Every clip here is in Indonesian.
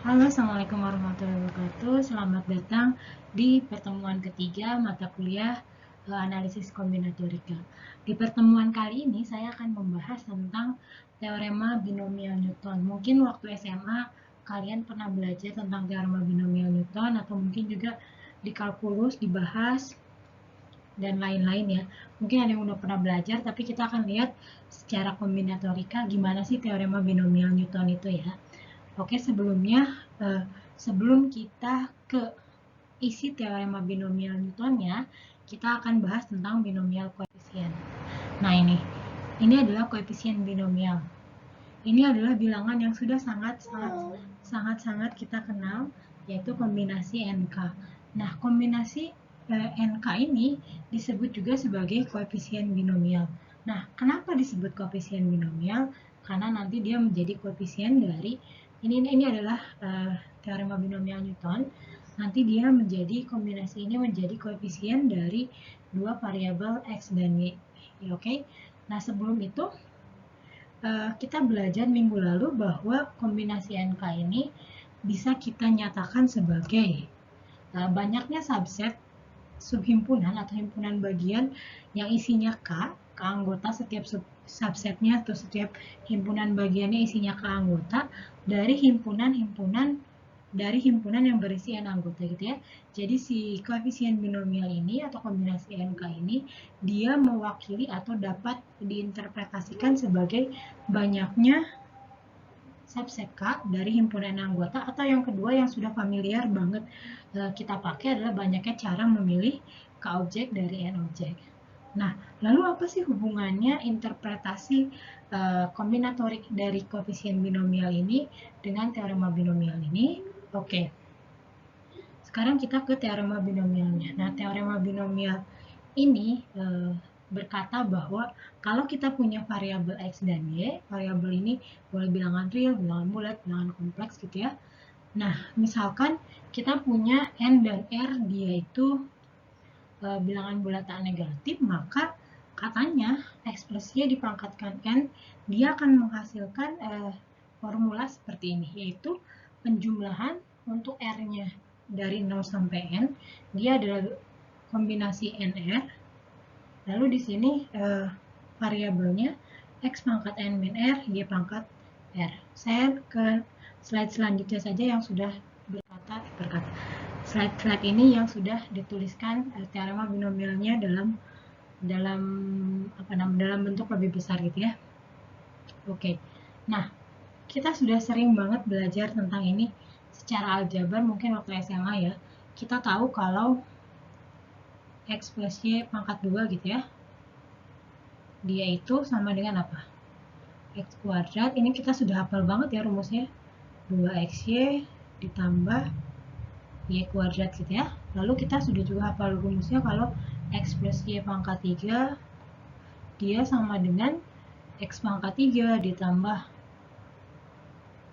Halo, Assalamualaikum warahmatullahi wabarakatuh. Selamat datang di pertemuan ketiga mata kuliah analisis kombinatorika. Di pertemuan kali ini saya akan membahas tentang teorema binomial Newton. Mungkin waktu SMA kalian pernah belajar tentang teorema binomial Newton atau mungkin juga di kalkulus dibahas dan lain-lain ya. Mungkin ada yang udah pernah belajar, tapi kita akan lihat secara kombinatorika gimana sih teorema binomial Newton itu ya. Oke, sebelum kita ke isi teorema binomial Newtonnya, kita akan bahas tentang binomial koefisien. Nah, ini adalah koefisien binomial. Ini adalah bilangan yang sudah sangat kita kenal, yaitu kombinasi NK. Nah, kombinasi NK ini disebut juga sebagai koefisien binomial. Nah, kenapa disebut koefisien binomial? Karena nanti dia menjadi koefisien dari ini adalah teorema binomial Newton. Nanti dia menjadi kombinasi ini menjadi koefisien dari dua variabel x dan y. Oke. Nah, sebelum itu kita belajar minggu lalu bahwa kombinasi NK ini bisa kita nyatakan sebagai banyaknya subset, subhimpunan atau himpunan bagian yang isinya K anggota setiap subsetnya atau setiap himpunan bagiannya isinya K anggota dari himpunan yang berisi N anggota gitu ya. Jadi si koefisien binomial ini atau kombinasi NK ini dia mewakili atau dapat diinterpretasikan sebagai banyaknya subset K dari himpunan anggota, atau yang kedua yang sudah familiar banget kita pakai adalah banyaknya cara memilih K objek dari N objek. Nah, lalu apa sih hubungannya interpretasi kombinatorik dari koefisien binomial ini dengan teorema binomial ini? Oke. Sekarang kita ke teorema binomialnya. Nah, teorema binomial ini berkata bahwa kalau kita punya variabel x dan y, variabel ini boleh bilangan real, bilangan bulat, bilangan kompleks gitu ya. Nah, misalkan kita punya n dan r, dia itu bilangan bulat tak negatif, maka katanya x plus y dipangkatkan n, dia akan menghasilkan formula seperti ini, yaitu penjumlahan untuk r-nya dari 0 sampai n, dia adalah kombinasi nr. Lalu di sini variabelnya x pangkat n min r, y pangkat r. Saya ke slide selanjutnya saja yang sudah berkata. Slide ini yang sudah dituliskan teorema binomialnya dalam bentuk lebih besar gitu ya. Oke. Nah, kita sudah sering banget belajar tentang ini secara aljabar mungkin waktu SMA ya. Kita tahu kalau x plus y pangkat 2 gitu ya, dia itu sama dengan apa? X kuadrat, ini kita sudah hafal banget ya rumusnya, 2xy ditambah y kuadrat gitu ya. Lalu kita sudah juga hafal rumusnya kalau x plus y pangkat 3 dia sama dengan x pangkat 3 ditambah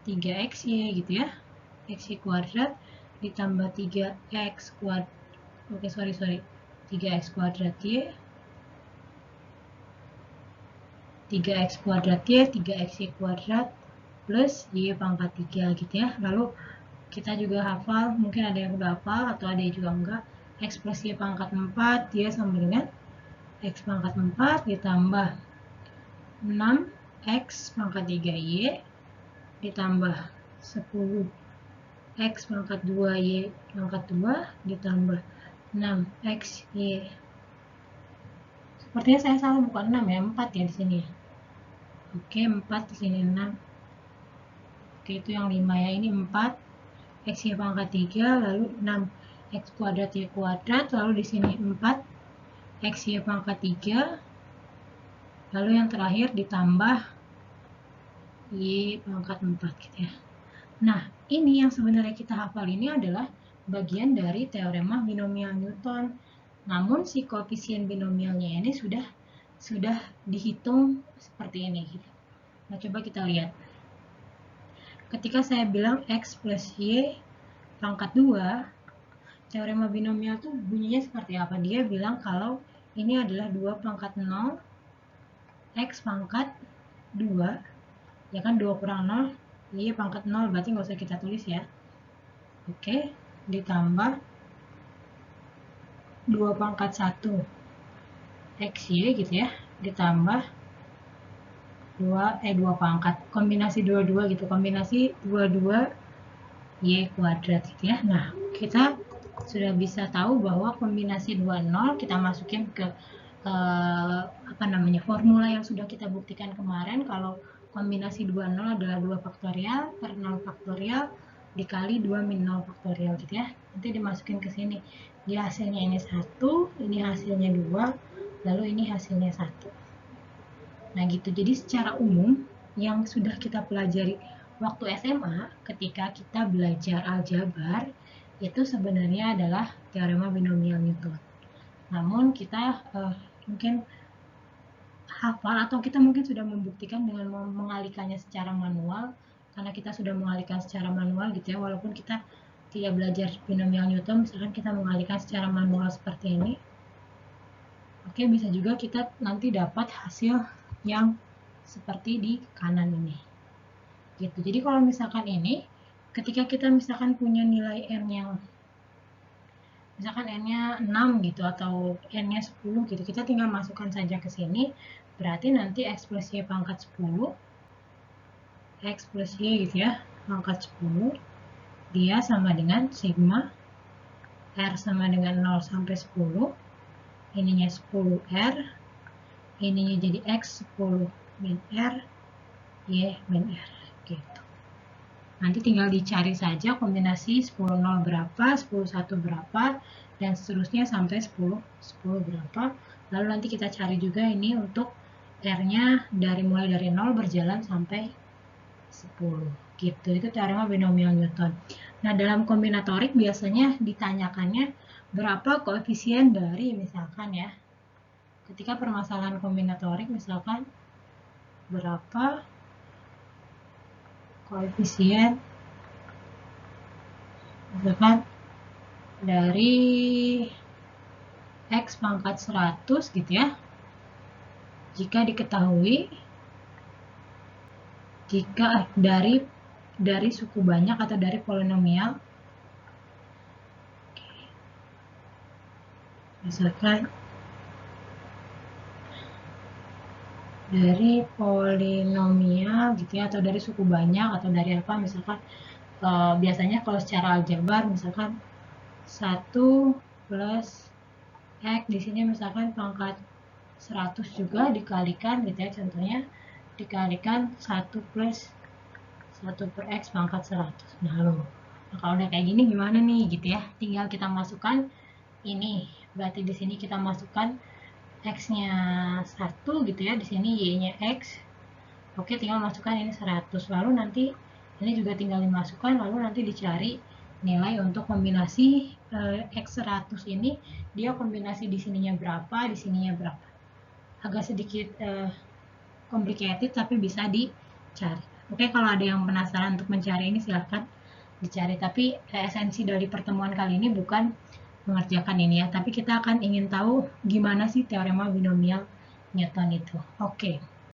3xy gitu ya. Xy kuadrat ditambah 3x kuadrat, 3x kuadrat y, 3x kuadrat y, 3xy kuadrat plus y pangkat 3 gitu ya. Lalu kita juga hafal, mungkin ada yang udah hafal atau ada yang juga enggak, x plus y pangkat 4 dia sama dengan x pangkat 4 ditambah 6x pangkat 3y ditambah 10 x pangkat 2y pangkat 2 ditambah 6xy. Sepertinya saya salah, bukan 6 ya, 4 ya di sini ya. Oke, 4 di sini 6. Oke, itu yang 5 ya. Ini 4 x y pangkat 3 lalu 6 x kuadrat y kuadrat, lalu di sini 4 x y pangkat 3, lalu yang terakhir ditambah y pangkat 4 gitu ya. Nah, ini yang sebenarnya kita hafal ini adalah bagian dari teorema binomial Newton. Namun si koefisien binomialnya ini sudah dihitung seperti ini gitu. Nah, coba kita lihat. Ketika saya bilang x plus y pangkat 2, teorema binomial tuh bunyinya seperti apa? Dia bilang kalau ini adalah 2 pangkat 0 x pangkat 2, ya kan, 2 kurang 0 Y pangkat 0 berarti nggak usah kita tulis ya. Oke, ditambah 2 pangkat 1 XY gitu ya, ditambah 2 pangkat, kombinasi 22 gitu, kombinasi 22 Y kuadrat gitu ya. Nah, kita sudah bisa tahu bahwa kombinasi 20 kita masukin ke formula yang sudah kita buktikan kemarin, kalau kombinasi 20 adalah 2 faktorial per 0 faktorial dikali 2 min 0 faktorial gitu ya. Nanti dimasukin ke sini. Di hasilnya ini 1, ini hasilnya 2, lalu ini hasilnya 1. Nah gitu, jadi secara umum yang sudah kita pelajari waktu SMA ketika kita belajar aljabar itu sebenarnya adalah teorema binomial Newton. Namun kita mungkin hafal atau kita mungkin sudah membuktikan dengan mengalihkannya secara manual, karena kita sudah mengalihkan secara manual gitu ya, walaupun kita tidak belajar binomial Newton, misalkan kita mengalihkan secara manual seperti ini. Oke, bisa juga kita nanti dapat hasil yang seperti di kanan ini. Gitu. Jadi kalau misalkan ini, ketika kita misalkan punya nilai n yang misalkan n-nya 6 gitu atau n-nya 10 gitu, kita tinggal masukkan saja ke sini. Berarti nanti x plus y pangkat 10, x plus y gitu ya, pangkat 10, dia sama dengan sigma r sama dengan 0 sampai 10, ininya 10r, ininya jadi x 10 min r, y min r gitu. Nanti tinggal dicari saja kombinasi 10 0 berapa, 10 1 berapa, dan seterusnya sampai 10 10 berapa. Lalu nanti kita cari juga ini untuk R-nya mulai dari 0 berjalan sampai 10 gitu. Itu teorema binomial Newton. Nah, dalam kombinatorik biasanya ditanyakannya berapa koefisien dari, misalkan ya, ketika permasalahan kombinatorik misalkan berapa koefisien misalkan dari x pangkat 100 gitu ya, jika diketahui jika dari suku banyak atau dari polinomial, misalkan dari polinomial gitu ya, atau dari suku banyak atau dari apa, misalkan biasanya kalau secara aljabar misalkan 1 plus x di sini misalkan pangkat 100 juga dikalikan gitu ya, contohnya dikalikan 1 plus 1 per x pangkat 100. Nah, kalau udah kayak gini gimana nih gitu ya, tinggal kita masukkan ini, berarti di sini kita masukkan x-nya 1 gitu ya, di sini y-nya x. Oke, tinggal masukkan ini 100, lalu nanti ini juga tinggal dimasukkan, lalu nanti dicari nilai untuk kombinasi x 100 ini, dia kombinasi di sininya berapa, di sininya berapa. Agak sedikit complicated tapi bisa dicari. Oke, kalau ada yang penasaran untuk mencari ini silahkan dicari, tapi esensi dari pertemuan kali ini bukan mengerjakan ini ya, tapi kita akan ingin tahu gimana sih teorema binomial Newton itu. Oke.